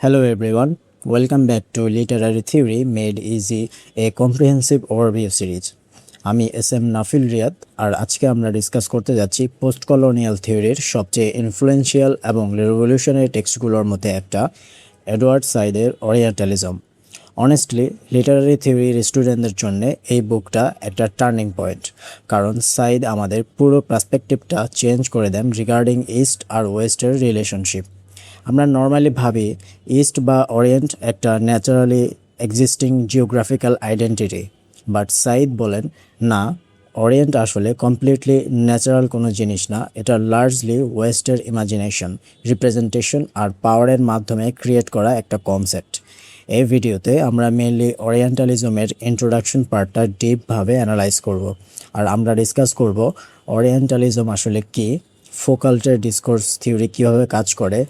Hello everyone, welcome back to Literary Theory Made Easy, a comprehensive overview series. আমি SM. নাফিল Riyad আর আজকে আমরা discuss করতে যাচ্ছি পোস্ট কলোনিয়াল থিওরির সবচেয়ে ইনফ্লুয়েন্সিয়াল এবং রেভলিউশনারি টেক্সটগুলোর মধ্যে একটা এডওয়ার্ড সাইদের ওরিয়েন্টালিজম। অনেস্টলি লিটারারি থিওরির স্টুডেন্টদের জন্য এই বুকটা একটা টার্নিং পয়েন্ট, কারণ সাইদ আমাদের পুরো পার্সপেক্টিভটা চেঞ্জ করে দেন রিগার্ডিং ইস্ট আর ওয়েস্টের রিলেশনশিপ। আমরা নর্মালি ভাবি ইস্ট বা ওরিয়েন্ট একটা naturally existing geographical identity, but Said বলেন না, ওরিয়েন্ট আসলে কমপ্লিটলি ন্যাচারাল কোনো জিনিস না, এটা লার্জলি ওয়েস্টের ইমাজিনেশন, রিপ্রেজেন্টেশন আর পাওয়ারের মাধ্যমে ক্রিয়েট করা একটা কনসেপ্ট। এই ভিডিওতে আমরা মেইনলি ওরিয়েন্টালিজমের ইন্ট্রোডাকশন পার্টটা ডিপভাবে অ্যানালাইজ করব, আর আমরা ডিসকাস করব ওরিয়েন্টালিজম আসলে কি, ফোকাল্টের ডিসকোর্স থিওরি কীভাবে কাজ করে,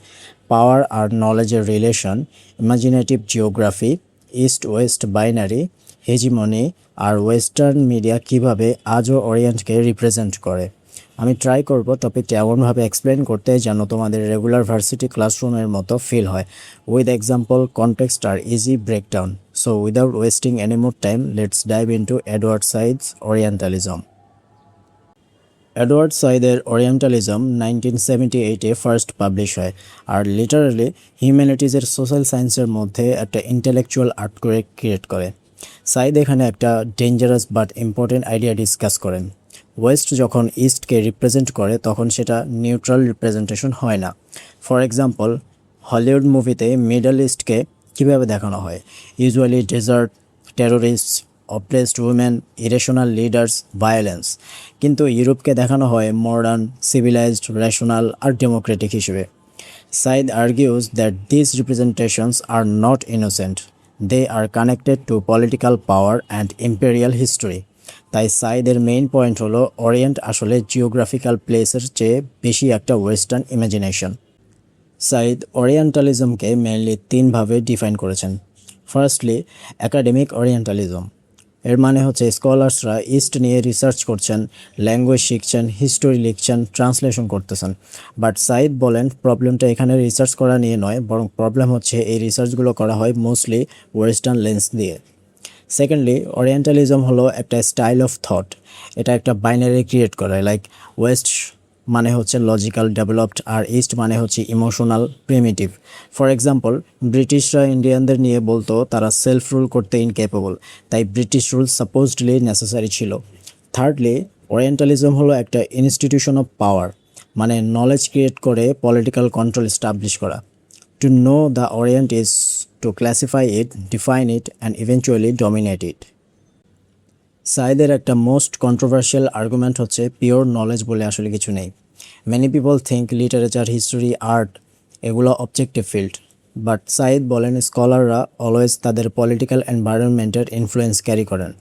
পাওয়ার আর নলেজের relation, imaginative geography, east west binary, hegemony আর ওয়েস্টার্ন মিডিয়া কিভাবে আজও ওরিয়েন্টকে রিপ্রেজেন্ট করে। আমি ট্রাই করব টপিকটা এমনভাবে এক্সপ্লেন করতে যেন তোমাদের রেগুলার ভার্সিটি ক্লাসরুমের মতো ফিল হয়, উইথ এক্সাম্পল, কনটেক্সট আর easy breakdown. So without wasting any more time, let's dive into Edward Said's orientalism. Edward সাইদের ওরিয়েন্টালিজম 1978-এ ফার্স্ট পাবলিশ হয়, আর লিটারালি হিউম্যানিটিজের সোশ্যাল সায়েন্সের মধ্যে একটা ইন্টেলেকচুয়াল আর্ট করে ক্রিয়েট করে। সাইদ এখানে একটা dangerous but important idea discuss করেন। ওয়েস্ট যখন ইস্টকে রিপ্রেজেন্ট করে তখন সেটা নিউট্রাল রিপ্রেজেন্টেশন হয় না। ফর এক্সাম্পল, হলিউড মুভিতে মিডল ইস্টকে কীভাবে দেখানো হয়? Usually desert, terrorist, oppressed women, irrational leaders, violence. কিন্তু ইউরোপকে দেখানো হয় মডার্ন, সিভিলাইজড, রেশনাল আর ডেমোক্রেটিক হিসেবে। Said argues that this representations are not innocent, they are connected to political power and imperial history. তাই সাইদের মেইন পয়েন্ট হলো orient আসলে জিওগ্রাফিক্যাল প্লেসের চেয়ে বেশি একটা ওয়েস্টার্ন ইমাজিনেশন। সাইদ ওরিয়েন্টালিজমকে মেইনলি তিনভাবে ডিফাইন করেছেন। Firstly, academic Orientalism. এর মানে হচ্ছে স্কলার্সরা ইস্ট নিয়ে রিসার্চ করছেন, ল্যাঙ্গুয়েজ শিখছেন, হিস্টোরি লিখছেন, ট্রান্সলেশন করতেছেন। বাট সাইদ বলেন প্রবলেমটা এখানে রিসার্চ করা নিয়ে নয়, বরং প্রবলেম হচ্ছে এই রিসার্চগুলো করা হয় মোস্টলি ওয়েস্টার্ন লেন্স দিয়ে। সেকেন্ডলি, ওরিয়েন্টালিজম হলো একটা স্টাইল অফ থট। এটা একটা বাইনারি ক্রিয়েট করে, লাইক ওয়েস্ট মানে হচ্ছে লজিক্যাল ডেভেলপড আর ইস্ট মানে হচ্ছে ইমোশনাল প্রিমিটিভ। ফর এক্সাম্পল, ব্রিটিশরা ইন্ডিয়ানদের নিয়ে বলতো তারা সেলফ রুল করতে ইনক্যাপেবল, তাই ব্রিটিশ রুল সাপোজডলি নেসেসারি ছিল। থার্ডলি, ওরিয়েন্টালিজম হলো একটা ইনস্টিটিউশন অফ পাওয়ার, মানে নলেজ ক্রিয়েট করে পলিটিক্যাল কন্ট্রোল এস্টাবলিশ করা। To know the orient is to classify it, define it and eventually dominate it. সাইদের একটা মোস্ট কন্ট্রোভার্সিয়াল আর্গুমেন্ট হচ্ছে pure knowledge বলে আসলে কিছু নেই। Many people think literature, history, art এগুলো অবজেক্টিভ ফিল্ড, বাট সাইদ বলেন স্কলাররা অলওয়েজ তাদের পলিটিক্যাল এনভায়রনমেন্টের ইনফ্লুয়েন্স ক্যারি করেন।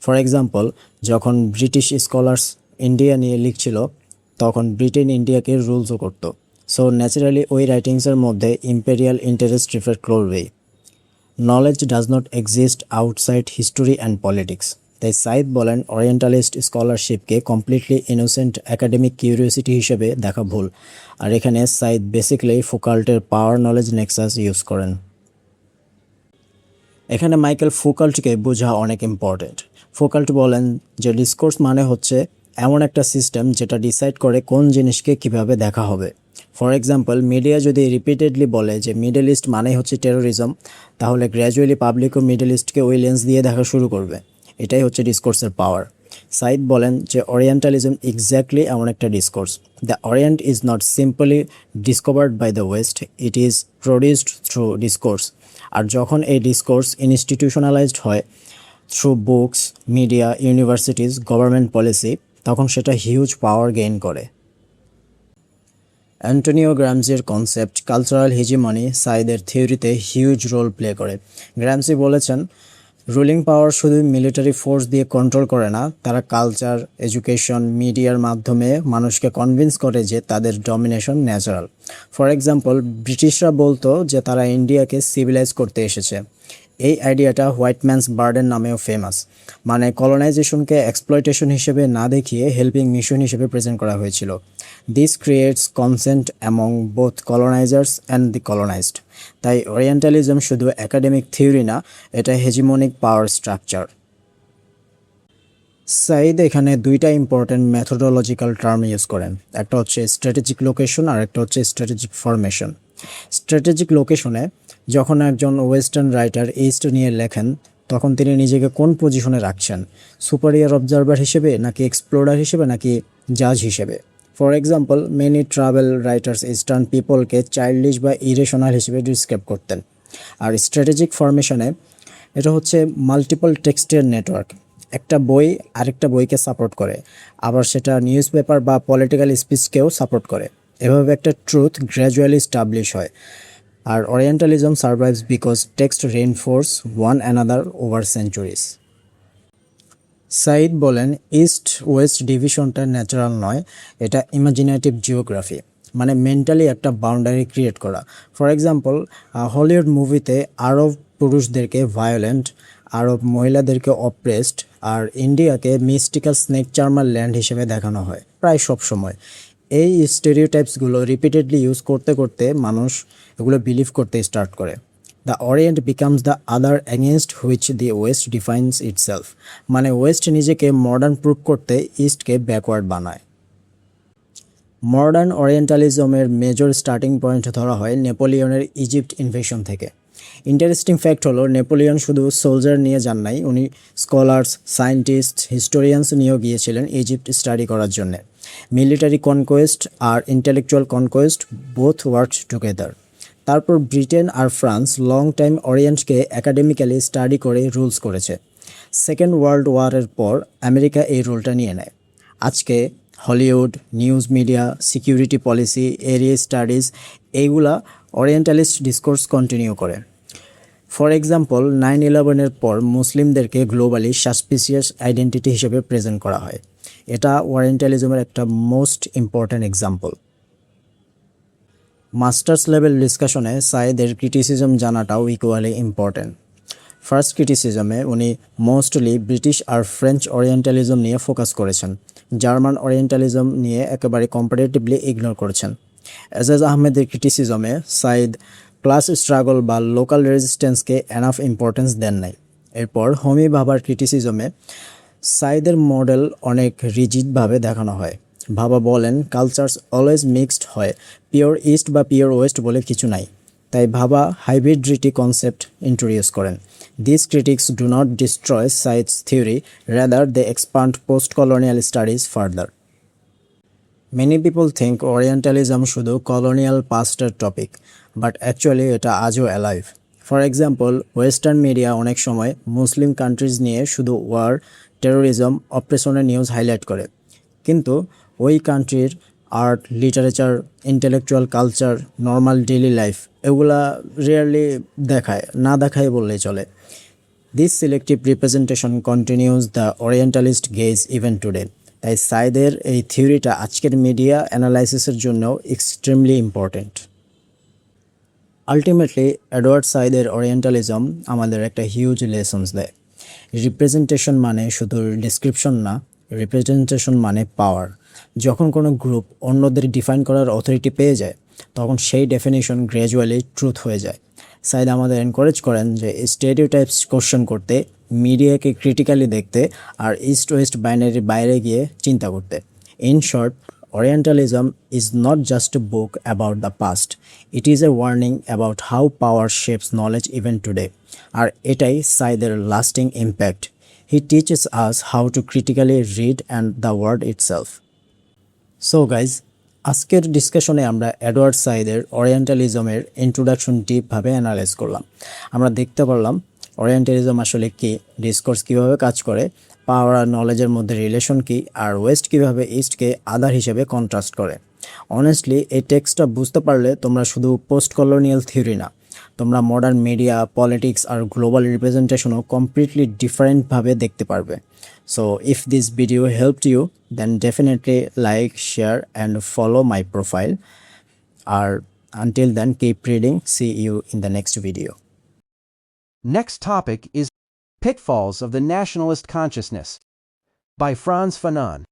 ফর এক্সাম্পল, যখন ব্রিটিশ স্কলার্স ইন্ডিয়া নিয়ে লিখছিল তখন ব্রিটেন ইন্ডিয়াকে রুলসও করতো, সো ন্যাচারালি ওই রাইটিংসের মধ্যে ইম্পেরিয়াল ইন্টারেস্ট রিফ্লেক্ট করবেই। Knowledge does not exist outside history and politics. তাই সাইদ বলেন ওরিয়েন্টালিস্ট স্কলারশিপকে কমপ্লিটলি ইনোসেন্ট অ্যাকাডেমিক কিউরিওসিটি হিসেবে দেখা ভুল, আর এখানে সাইদ বেসিক্যালি ফোকাল্টের পাওয়ার নলেজ নেক্সাস ইউজ করেন। এখানে মাইকেল ফোকাল্টকে বোঝা অনেক ইম্পর্টেন্ট। ফোকাল্ট বলেন যে ডিসকোর্স মানে হচ্ছে এমন একটা সিস্টেম যেটা ডিসাইড করে কোন জিনিসকে কিভাবে দেখা হবে। ফর এক্সাম্পল, মিডিয়া যদি রিপিটেডলি বলে যে মিডল ইস্ট মানেই হচ্ছে টেরোরিজম, তাহলে গ্র্যাজুয়ালি পাবলিকও মিডল ইস্টকে ওই লেন্স দিয়ে দেখা শুরু করবে। এটাই হচ্ছে ডিসকোর্সের পাওয়ার। সাইদ বলেন যে ওরিয়েন্টালিজম এক্স্যাক্টলি এমন একটা discourse. The orient is not simply discovered by the west, it is produced through discourse. আর যখন এই ডিসকোর্স ইনস্টিটিউশনালাইজড হয় through books, media, universities, government policy, তখন সেটা হিউজ পাওয়ার গেইন করে। অ্যান্টোনিও গ্রামসির কনসেপ্ট কালচারাল হেজিমনি সাইদের থিওরিতে হিউজ রোল প্লে করে। গ্রামসি বলেছেন রুলিং পাওয়ার শুধু মিলিটারি ফোর্স দিয়ে কন্ট্রোল করে না, তারা কালচার, এডুকেশন, মিডিয়ার মাধ্যমে মানুষকে কনভিন্স করে যে তাদের ডমিনেশন ন্যাচারাল। ফর এক্সাম্পল, ব্রিটিশরা বলতো যে তারা ইন্ডিয়াকে সিভিলাইজ করতে এসেছে। এই আইডিয়াটা হোয়াইট ম্যানস বার্ডেন নামেও ফেমাস, মানে কলোনাইজেশনকে এক্সপ্লয়টেশন হিসেবে না দেখিয়ে হেল্পিং মিশন হিসেবে প্রেজেন্ট করা হয়েছিল। This creates consent among both colonisers and the colonised. তাই ওরিয়েন্টালিজম শুধু একাডেমিক থিওরি না, এটা হেজিমনিক পাওয়ার স্ট্রাকচার। সাইদ এখানে দুইটা ইম্পর্টেন্ট মেথোডোলজিক্যাল টার্ম ইউজ করেন, একটা হচ্ছে স্ট্র্যাটেজিক লোকেশন আর একটা হচ্ছে স্ট্র্যাটেজিক ফরমেশন। স্ট্র্যাটেজিক লোকেশনে যখন একজন ওয়েস্টার্ন রাইটার ইস্ট নিয়ে লেখেন, তখন তিনি নিজেকে কোন পজিশনে রাখছেন, সুপারিয়ার অবজারভার হিসেবে নাকি এক্সপ্লোরার হিসেবে নাকি জাজ হিসেবে। For example, many travel writers eastern পিপলকে চাইল্ডিশ বা ইরেশনাল হিসেবে ডিসক্রাইব করতেন। আর স্ট্র্যাটেজিক ফরমেশনে এটা হচ্ছে মাল্টিপল টেক্সটের নেটওয়ার্ক, একটা বই আরেকটা বইকে সাপোর্ট করে, আবার সেটা নিউজ পেপার বা পলিটিক্যাল স্পিচকেও সাপোর্ট করে। এভাবে একটা ট্রুথ গ্র্যাজুয়ালি স্টাবলিশ হয়। আর orientalism survives because text reinforce one another over centuries. Said বলেন, ইস্ট ওয়েস্ট ডিভিশনটা ন্যাচারাল নয়, এটা ইমাজিনেটিভ জিওগ্রাফি, মানে মেন্টালি একটা বাউন্ডারি ক্রিয়েট করা। ফর এক্সাম্পল, হলিউড মুভিতে আরব পুরুষদেরকে ভায়োলেন্ট, আরব মহিলাদেরকে অপ্রেসড, আর ইন্ডিয়াকে মিস্টিক্যাল স্নেক চার্মার ল্যান্ড হিসেবে দেখানো হয় প্রায় সব সময়। এই স্টেরিওটাইপসগুলো রিপিটেডলি ইউজ করতে করতে মানুষ এগুলো বিলিভ করতে স্টার্ট করে। The orient becomes the other against which the West defines itself, মানে ওয়েস্ট নিজেকে মডার্ন প্রুভ করতে ইস্টকে ব্যাকওয়ার্ড বানায়। মডার্ন ওরিয়েন্টালিজমের মেজর স্টার্টিং পয়েন্ট ধরা হয় নেপোলিয়নের ইজিপ্ট ইনভেশন থেকে। ইন্টারেস্টিং ফ্যাক্ট হলো, নেপোলিয়ন শুধু সোলজার নিয়ে যান নাই, উনি স্কলার্স, সায়েন্টিস্ট, হিস্টোরিয়ানস নিয়েও গিয়েছিলেন ইজিপ্ট স্টাডি করার জন্য। মিলিটারি কনকোয়েস্ট আর intellectual conquest both worked together. তারপর ব্রিটেন আর ফ্রান্স লং টাইম ওরিয়েন্টকে একাডেমিক্যালি স্টাডি করে রুলস করেছে। সেকেন্ড ওয়ার্ল্ড ওয়ারের পর আমেরিকা এই রোলটা নিয়ে নেয়। আজকে Hollywood, news media, security policy, area studies, এইগুলা ওরিয়েন্টালিস্ট ডিসকোর্স কন্টিনিউ করে। ফর এক্সাম্পল, 9/11-এর পর মুসলিমদেরকে গ্লোবালি সাসপিসিয়াস আইডেন্টিটি হিসেবে প্রেজেন্ট করা হয়। এটা ওরিয়েন্টালিজমের একটা most important example. Masters level ডিসকাশনে সাইদের ক্রিটিসিজম জানাটাও ইকুয়ালি ইম্পর্ট্যান্ট। ফার্স্ট ক্রিটিসিজমে উনি মোস্টলি ব্রিটিশ আর ফ্রেঞ্চ ওরিয়েন্টালিজম নিয়ে ফোকাস করেছেন, জার্মান ওরিয়েন্টালিজম নিয়ে একেবারে কম্পারেটিভলি ইগনোর করেছেন। এজাজ আহমেদের ক্রিটিসিজমে সাইদ ক্লাস স্ট্রাগল বা লোকাল রেজিস্ট্যান্সকে এনাফ ইম্পর্টেন্স দেন নাই। এরপর হোমি ভাবার ক্রিটিসিজমে সাইদের মডেল অনেক রিজিডভাবে দেখানো হয়। ভাবা বলেন, কালচারস অলওয়েজ মিক্সড হয়, পিওর ইস্ট বা পিওর ওয়েস্ট বলে কিছু নাই। তাই ভাবা হাইব্রিডিটি কনসেপ্ট ইন্ট্রোডিউস করেন। This critics do not destroy Said's theory, rather they expand postcolonial studies further. Many people think orientalism শুধু কলোনিয়াল পাস্টের টপিক, বাট অ্যাকচুয়ালি এটা আজও alive. For example, western media অনেক সময় মুসলিম কান্ট্রিজ নিয়ে শুধু war, terrorism, অপারেশনের নিউজ হাইলাইট করে, কিন্তু ওই কান্ট্রির art, literature, intellectual culture, normal daily life এগুলা রেয়ারলি দেখায়, না দেখায় বললেই চলে। This selective representation continues the orientalist gauge even today. তাই সাইদের এই থিওরিটা আজকের মিডিয়া অ্যানালাইসিসের জন্য এক্সট্রিমলি ইম্পর্ট্যান্ট। আলটিমেটলি এডওয়ার্ড সাইদের ওরিয়েন্টালিজম আমাদের একটা হিউজ লেসন্স দেয়। রিপ্রেজেন্টেশন মানে শুধু ডিসক্রিপশন না, রিপ্রেজেন্টেশন মানে পাওয়ার। যখন কোনো গ্রুপ অন্যদের ডিফাইন করার অথরিটি পেয়ে যায়, তখন সেই ডেফিনেশন গ্র্যাজুয়ালি ট্রুথ হয়ে যায়। সাইদ আমাদের এনকারেজ করেন যে স্টেরিওটাইপস কোশ্চেন করতে, মিডিয়াকে ক্রিটিক্যালি দেখতে, আর ইস্ট ওয়েস্ট বাইনারির বাইরে গিয়ে চিন্তা করতে। In short, Orientalism is not just a book about the past, it is a warning about how power shapes knowledge even today. আর এটাই সাইদের lasting impact. He teaches us how to critically read and the world itself. So guys, আজকের ডিসকাশনে আমরা Edward সাইদের ওরিয়েন্টালিজমের introduction ডিপভাবে analyse করলাম। আমরা দেখতে পারলাম Orientalism আসলে কী, ডিসকোর্স কীভাবে কাজ করে, পাওয়ার আর নলেজের মধ্যে রিলেশন কী, আর ওয়েস্ট কীভাবে ইস্টকে আদার হিসেবে কন্ট্রাস্ট করে। অনেস্টলি এই টেক্সটটা বুঝতে পারলে তোমরা শুধু পোস্ট কলোনিয়াল থিওরি না, তোমরা মডার্ন মিডিয়া, পলিটিক্স আর গ্লোবাল রিপ্রেজেন্টেশনও কমপ্লিটলি ডিফারেন্টভাবে দেখতে পারবে। So if this video helped you, then definitely like, share and follow my profile. আর until then, keep reading, see you in the next video. Next topic is Pitfalls of the Nationalist Consciousness by Franz Fanon.